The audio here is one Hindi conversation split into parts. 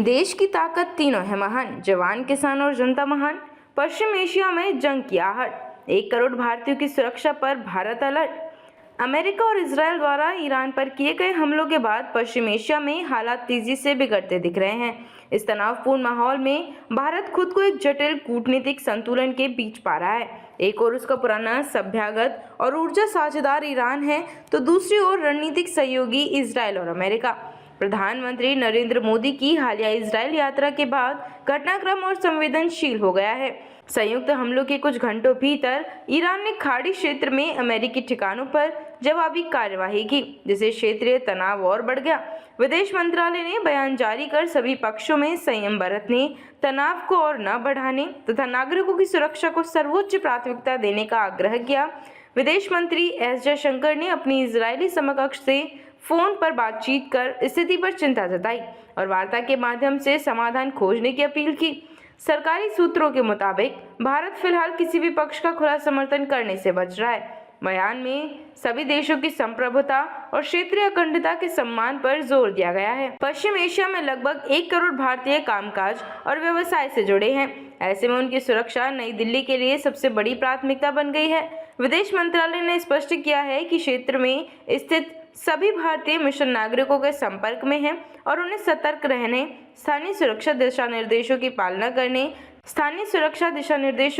देश की ताकत तीनों है महान, जवान किसान और जनता महान। पश्चिम एशिया में जंग की आहट, 1 करोड़ भारतीयों की सुरक्षा पर भारत अलर्ट। अमेरिका और इजरायल द्वारा ईरान पर किए गए हमलों के बाद पश्चिम एशिया में हालात तेजी से बिगड़ते दिख रहे हैं। इस तनावपूर्ण माहौल में भारत खुद को एक जटिल कूटनीतिक संतुलन के बीच पा रहा है। एक ओर उसका पुराना सभ्यतागत और ऊर्जा साझेदार ईरान है, तो दूसरी ओर रणनीतिक सहयोगी इजरायल और अमेरिका। प्रधानमंत्री नरेंद्र मोदी की हालिया इजरायल यात्रा के बाद घटनाक्रम और संवेदनशील हो गया है। संयुक्त हमलों के कुछ घंटों भीतर ईरान ने खाड़ी क्षेत्र में अमेरिकी ठिकानों पर जवाबी कार्यवाही की, जिससे क्षेत्रीय तनाव और बढ़ गया। विदेश मंत्रालय ने बयान जारी कर सभी पक्षों में संयम बरतने, तनाव को और न बढ़ाने तथा नागरिकों की सुरक्षा को सर्वोच्च प्राथमिकता देने का आग्रह किया। विदेश मंत्री एस जयशंकर ने अपनी इजरायली समकक्ष से फोन पर बातचीत कर स्थिति पर चिंता जताई और वार्ता के माध्यम से समाधान खोजने की अपील की। सरकारी सूत्रों के मुताबिक भारत फिलहाल किसी भी पक्ष का खुला समर्थन करने से बच रहा है। बयान में सभी देशों की संप्रभुता और क्षेत्रीय अखंडता के सम्मान पर जोर दिया गया है। पश्चिम एशिया में लगभग 1 करोड़ भारतीय कामकाज और व्यवसाय से जुड़े हैं। ऐसे में उनकी सुरक्षा नई दिल्ली के लिए सबसे बड़ी प्राथमिकता बन गई है। विदेश मंत्रालय ने स्पष्ट किया है कि क्षेत्र में स्थित सभी भारतीय मिशन नागरिकों के संपर्क में हैं और उन्हें सतर्क रहने, स्थानीय सुरक्षा दिशा निर्देशों की पालना करने,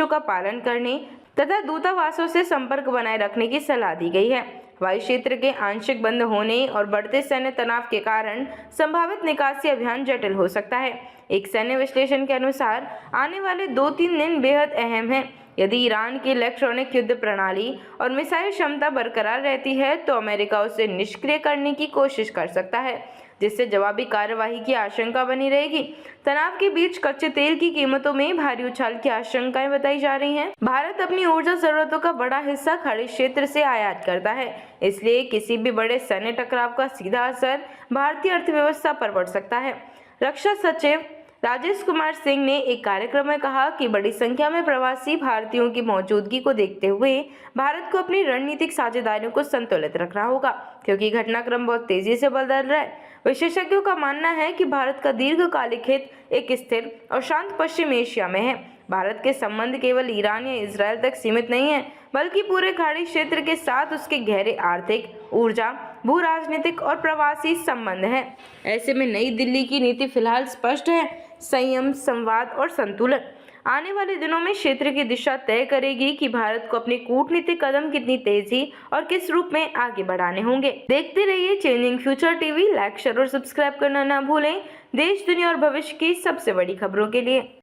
का पालन करने तथा दूतावासों से संपर्क बनाए रखने की सलाह दी गई है। हवाई क्षेत्र के आंशिक बंद होने और बढ़ते सैन्य तनाव के कारण संभावित निकासी अभियान जटिल हो सकता है। एक सैन्य विश्लेषण के अनुसार आने वाले 2-3 दिन बेहद अहम हैं। यदि ईरान की इलेक्ट्रॉनिक युद्ध प्रणाली और मिसाइल क्षमता बरकरार रहती है, तो अमेरिका उसे निष्क्रिय करने की कोशिश कर सकता है, जिससे जवाबी कार्यवाही की आशंका बनी रहेगी। तनाव के बीच कच्चे तेल की कीमतों में भारी उछाल की आशंकाएं बताई जा रही हैं। भारत अपनी ऊर्जा जरूरतों का बड़ा हिस्सा खाड़ी क्षेत्र से आयात करता है, इसलिए किसी भी बड़े सैन्य टकराव का सीधा असर भारतीय अर्थव्यवस्था पर पड़ सकता है। रक्षा सचिव राजेश कुमार सिंह ने एक कार्यक्रम में कहा कि बड़ी संख्या में प्रवासी भारतीयों की मौजूदगी को देखते हुए भारत को अपनी रणनीतिक साझेदारियों को संतुलित रखना होगा, क्योंकि घटनाक्रम बहुत तेजी से बदल रहा है। विशेषज्ञों का मानना है कि भारत का दीर्घकालिक हित एक स्थिर और शांत पश्चिम एशिया में है। भारत के संबंध केवल ईरान या इजरायल तक सीमित नहीं है, बल्कि पूरे खाड़ी क्षेत्र के साथ उसके गहरे आर्थिक, ऊर्जा, भू राजनीतिक और प्रवासी संबंध हैं। ऐसे में नई दिल्ली की नीति फिलहाल स्पष्ट है: संयम, संवाद और संतुलन। आने वाले दिनों में क्षेत्र की दिशा तय करेगी कि भारत को अपने कूटनीतिक कदम कितनी तेजी और किस रूप में आगे बढ़ाने होंगे। देखते रहिए changing future TV. Like, share और सब्सक्राइब करना ना भूलें देश, दुनिया और भविष्य की सबसे बड़ी खबरों के लिए।